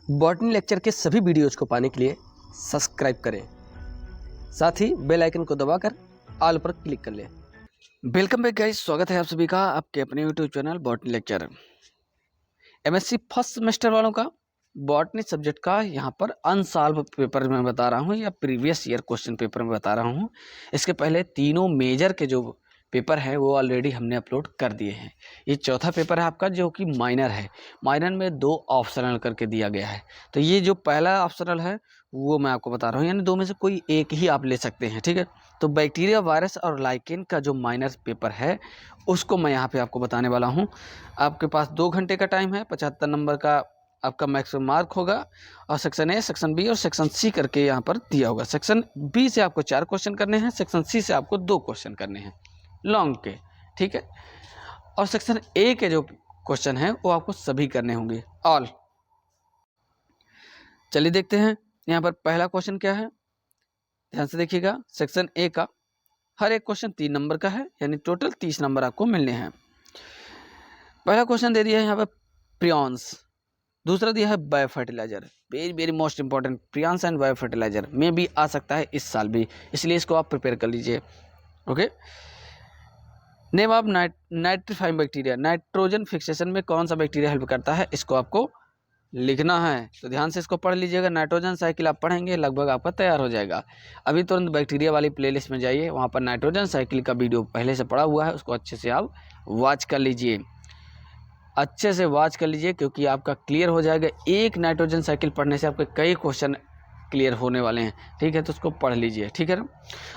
Botany lecture के सभी videos को पाने के लिए सब्सक्राइब करें, साथ ही बेल आइकन को दबाकर ऑल पर क्लिक कर लें। वेलकम बैक गाइस, स्वागत है आप सभी का आपके अपने YouTube channel botany lecture. MSc first semester वालों का बॉटनी सब्जेक्ट का यहाँ पर अनसॉल्व पेपर में बता रहा हूँ या प्रीवियस ईयर क्वेश्चन पेपर में बता रहा हूँ। इसके पहले तीनों मेजर के जो पेपर है वो ऑलरेडी हमने अपलोड कर दिए हैं। ये चौथा पेपर है आपका जो कि माइनर है। माइनर में 2 ऑप्शनल करके दिया गया है। तो ये जो पहला ऑप्शनल है वो मैं आपको बता रहा हूँ, यानी 2 में से कोई एक ही आप ले सकते हैं, ठीक है। तो बैक्टीरिया, वायरस और लाइकेन का जो माइनर पेपर है उसको मैं यहाँ पे आपको बताने वाला हूँ। आपके पास 2 घंटे का टाइम है, 75 नंबर का आपका मैक्सिमम मार्क होगा और सेक्शन ए, सेक्शन बी और सेक्शन सी करके यहाँ पर दिया होगा। सेक्शन बी से आपको 4 क्वेश्चन करने हैं, सेक्शन सी से आपको 2 क्वेश्चन करने हैं लॉन्ग के, ठीक है। और सेक्शन ए के जो क्वेश्चन हैं वो आपको सभी करने होंगे ऑल। चलिए देखते हैं यहाँ पर पहला क्वेश्चन क्या है, ध्यान से देखिएगा। सेक्शन ए का हर एक क्वेश्चन 3 नंबर का है, यानी टोटल 30 नंबर आपको मिलने हैं। पहला क्वेश्चन दे दिया है यहाँ पर प्रियॉन्स, दूसरा दिया है bio fertiliser. Very very most important, prions and bio fertiliser में भी आ सकता है इस साल भी, इसलिए इसको आप प्रिपेयर कर लीजिए। Okay, name of nitrifying bacteria, nitrogen fixation में कौन सा बैक्टीरिया हेल्प करता है, इसको आपको लिखना है। तो ध्यान से इसको पढ़ लीजिएगा। नाइट्रोजन साइकिल आप पढ़ेंगे लगभग आपका तैयार हो जाएगा। अभी तुरंत बैक्टीरिया वाली प्लेलिस्ट में जाइए, वहाँ पर नाइट्रोजन साइकिल का वीडियो पहले से पड़ा हुआ है, उसको अच्छे से आप वॉच कर लीजिए, अच्छे से वॉच कर लीजिए, क्योंकि आपका क्लियर हो जाएगा। एक नाइट्रोजन साइकिल पढ़ने से आपके कई क्वेश्चन क्लियर होने वाले हैं, ठीक है। तो उसको पढ़ लीजिए, ठीक है ना।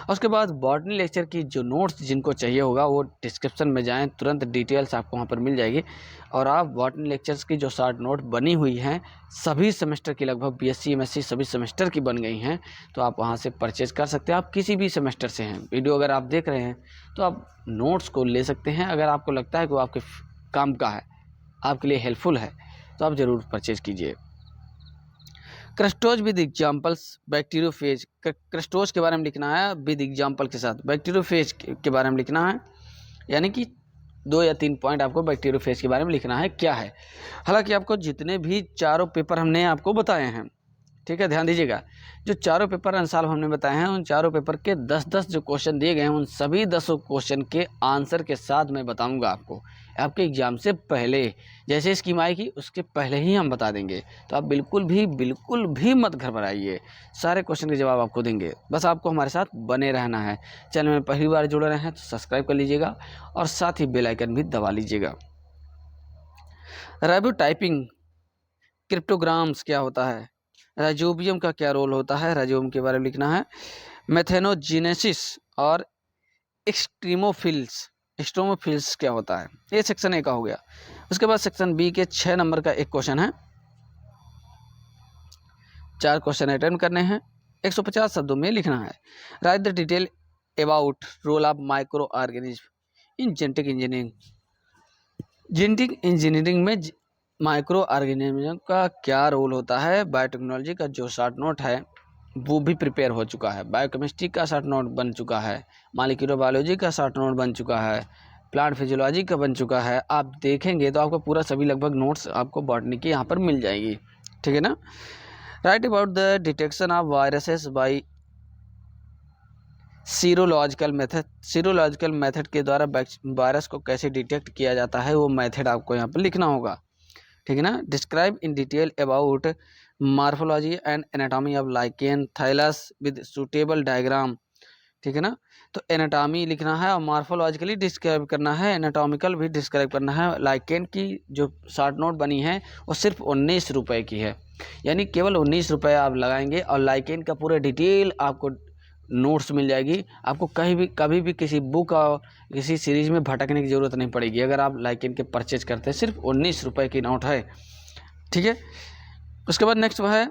उसके बाद बॉटनी लेक्चर की जो नोट्स जिनको चाहिए होगा वो डिस्क्रिप्शन में जाएं, तुरंत डिटेल्स आपको वहाँ पर मिल जाएगी। और आप बॉटनी लेक्चर्स की जो शॉर्ट नोट बनी हुई हैं सभी सेमेस्टर की, लगभग बीएससी एमएससी सभी सेमेस्टर की बन गई हैं, तो आप वहाँ से परचेज कर सकते हैं। आप किसी भी सेमेस्टर से हैं, वीडियो अगर आप देख रहे हैं तो आप नोट्स को ले सकते हैं। अगर आपको लगता है कि वो आपके काम का है, आपके लिए हेल्पफुल है, तो आप ज़रूर परचेज कीजिए। Crustose with examples bacteriophage, crustose के बारे में लिखना है विद एग्जाम्पल के साथ। बैक्टीरियोफेज के बारे में लिखना है, यानी कि 2 या 3 पॉइंट आपको बैक्टीरियोफेज के बारे में लिखना है क्या है। हालांकि आपको जितने भी चारों पेपर हमने आपको बताए हैं, ठीक है, ध्यान दीजिएगा। जो चारों पेपर अनसॉल्व हमने बताए हैं उन चारों पेपर के 10-10 जो क्वेश्चन दिए गए हैं उन सभी 10 क्वेश्चन के आंसर के साथ मैं बताऊंगा आपको आपके एग्जाम से पहले। जैसे स्कीम आएगी उसके पहले ही हम बता देंगे, तो आप बिल्कुल भी मत घबराइए, सारे क्वेश्चन के जवाब आपको देंगे। बस आपको हमारे साथ बने रहना है। चैनल में पहली बार जुड़ रहे हैं तो सब्सक्राइब कर लीजिएगा और साथ ही बेल आइकन भी दबा लीजिएगा। राइबोटाइपिंग क्रिप्टोग्राम्स क्या होता है, राइजोबियम का क्या रोल होता है, राइजोबियम के बारे में लिखना है। मेथेनोजेनेसिस और एक्सट्रोमोफिल्स क्या होता है, ये सेक्शन ए का हो गया। उसके बाद सेक्शन बी के 6 नंबर का एक क्वेश्चन है, 4 क्वेश्चन अटेम्प्ट करने हैं, 150 शब्दों में लिखना है। Write the detail about role of micro organism in genetic engineering. Genetic engineering में माइक्रो ऑर्गेनिज्म का क्या रोल होता है। बायोटेक्नोलॉजी का जो शॉर्ट नोट है वो भी प्रिपेयर हो चुका है, बायोकेमिस्ट्री का शॉर्ट नोट बन चुका है, मॉलिक्यूलर बायोलॉजी का शॉर्ट नोट बन चुका है, प्लांट फिजियोलॉजी का बन चुका है। आप देखेंगे तो आपको पूरा सभी लगभग नोट्स आपको बॉटनी की यहाँ पर मिल जाएगी, ठीक है ना। Right about the detection of viruses by serological method, serological method के द्वारा वायरस को कैसे डिटेक्ट किया जाता है वो मेथड आपको यहाँ पर लिखना होगा, ठीक है ना। Describe in detail about morphology and anatomy of lichen thallus with suitable diagram, ठीक है ना। तो एनाटॉमी लिखना है और मार्फोलॉजिकली डिस्क्राइब करना है, एनाटॉमिकल भी डिस्क्राइब करना है। लाइकेन की जो शॉर्ट नोट बनी है वो सिर्फ 19 रुपये की है, यानी केवल 19 रुपये आप लगाएंगे और लाइकेन का पूरा डिटेल आपको नोट्स मिल जाएगी। आपको कभी भी किसी बुक और किसी सीरीज में भटकने की ज़रूरत नहीं पड़ेगी अगर आप लाइकेन के परचेज करते हैं। सिर्फ 19 रुपये की नोट है, ठीक है। उसके बाद नेक्स्ट वो है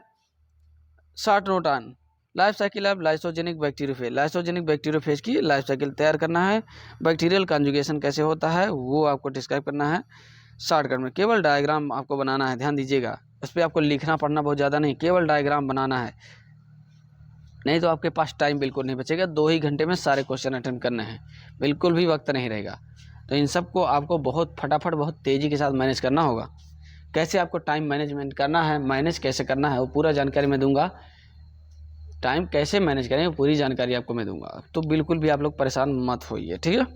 short note on life cycle of lysogenic bacteriophage. Lysogenic bacteriophage की लाइफ साइकिल तैयार करना है। बैक्टीरियल कॉन्जुगेशन कैसे होता है वो आपको डिस्क्राइब करना है शॉर्टकट में। केवल डायग्राम आपको बनाना है, ध्यान दीजिएगा, उस पर आपको लिखना पढ़ना बहुत ज़्यादा नहीं, केवल डायग्राम बनाना है, नहीं तो आपके पास टाइम बिल्कुल नहीं बचेगा। 2 ही घंटे में सारे क्वेश्चन अटेम्प्ट करने हैं, बिल्कुल भी वक्त नहीं रहेगा। तो इन सब को आपको बहुत फटाफट बहुत तेज़ी के साथ मैनेज करना होगा। कैसे आपको टाइम मैनेजमेंट करना है, मैनेज कैसे करना है, वो पूरा जानकारी मैं दूंगा। टाइम कैसे मैनेज करें वो पूरी जानकारी आपको मैं दूंगा, तो बिल्कुल भी आप लोग परेशान मत होइए, ठीक है।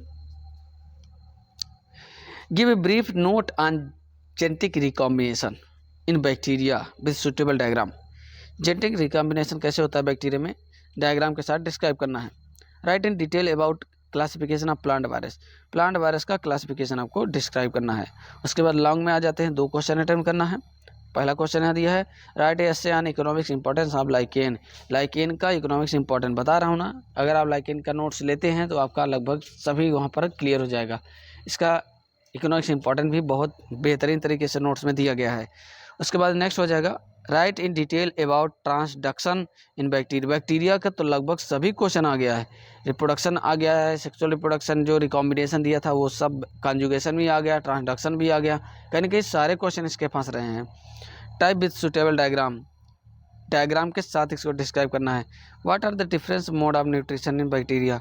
Give a brief note on genetic recombination in bacteria with suitable diagram. Genetic recombination कैसे होता है बैक्टीरिया में, डायग्राम के साथ डिस्क्राइब करना है। Right in detail about classification of plant virus. Plant virus का क्लासिफिकेशन आपको डिस्क्राइब करना है। उसके बाद लॉन्ग में आ जाते हैं, 2 क्वेश्चन अटेम्प्ट करना है। पहला क्वेश्चन यहाँ दिया है, right essay on economics importance of lichen. Lichen का इकोनॉमिक्स इंपॉर्टेंट बता रहा हूँ ना, अगर आप लाइकेन का नोट्स लेते हैं तो आपका लगभग सभी वहाँ पर क्लियर हो जाएगा। इसका इकोनॉमिक्स इंपॉर्टेंट भी बहुत बेहतरीन तरीके से नोट्स में दिया गया है। उसके बाद नेक्स्ट हो जाएगा, right in detail about transduction in bacteria. Bacteria का तो लगभग सभी क्वेश्चन आ गया है, रिप्रोडक्शन आ गया है, सेक्सुअल रिप्रोडक्शन जो रिकॉम्बिनेशन दिया था वो सब, कॉन्जुगेशन भी आ गया, ट्रांसडक्शन भी आ गया, कहीं ना कहीं सारे क्वेश्चन इसके फंस रहे हैं। Type with suitable diagram, diagram के साथ इसको डिस्क्राइब करना है। What are the difference mode of nutrition in bacteria,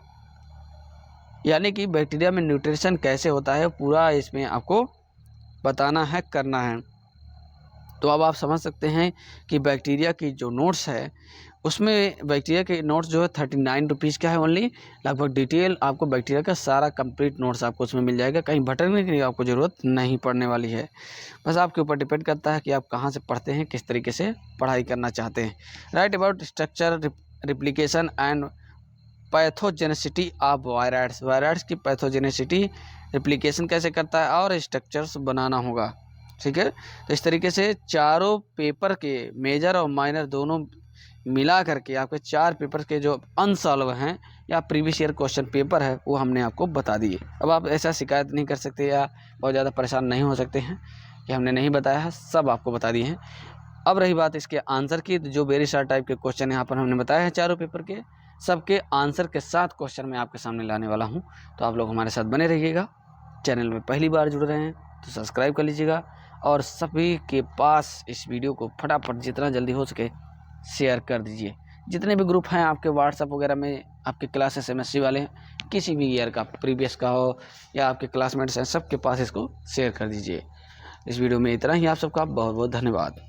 यानी कि बैक्टीरिया में न्यूट्रिशन कैसे होता है पूरा इसमें आपको बताना है, करना है। तो अब आप समझ सकते हैं कि बैक्टीरिया की जो नोट्स है उसमें बैक्टीरिया के नोट्स जो है 39 रुपीज़ का है ओनली। लगभग डिटेल आपको बैक्टीरिया का सारा कंप्लीट नोट्स आपको उसमें मिल जाएगा, कहीं भटकने की आपको ज़रूरत नहीं पड़ने वाली है। बस आपके ऊपर डिपेंड करता है कि आप कहाँ से पढ़ते हैं, किस तरीके से पढ़ाई करना चाहते हैं। Right about structure replication and pathogenicity of viroids. Viroids की पैथोजेनेसिटी, रिप्लिकेशन कैसे करता है और स्ट्रक्चर्स बनाना होगा, ठीक है। तो इस तरीके से चारों पेपर के मेजर और माइनर दोनों मिला करके आपके 4 पेपर के जो अनसॉल्व हैं या प्रीवियस ईयर क्वेश्चन पेपर है वो हमने आपको बता दिए। अब आप ऐसा शिकायत नहीं कर सकते या बहुत ज़्यादा परेशान नहीं हो सकते हैं कि हमने नहीं बताया है, सब आपको बता दिए हैं। अब रही बात इसके आंसर की, जो वेरी शार्ट टाइप के क्वेश्चन यहाँ पर हमने बताया है चारों पेपर के, सबके आंसर के साथ क्वेश्चन मैं आपके सामने लाने वाला हूँ। तो आप लोग हमारे साथ बने रहिएगा। चैनल में पहली बार जुड़ रहे हैं तो सब्सक्राइब कर लीजिएगा और सभी के पास इस वीडियो को फटाफट जितना जल्दी हो सके शेयर कर दीजिए। जितने भी ग्रुप हैं आपके व्हाट्सएप वगैरह में, आपके क्लासेस MSc वाले किसी भी ईयर का, प्रीवियस का हो या आपके क्लासमेट्स हैं, सबके पास इसको शेयर कर दीजिए। इस वीडियो में इतना ही, आप सबका बहुत बहुत धन्यवाद।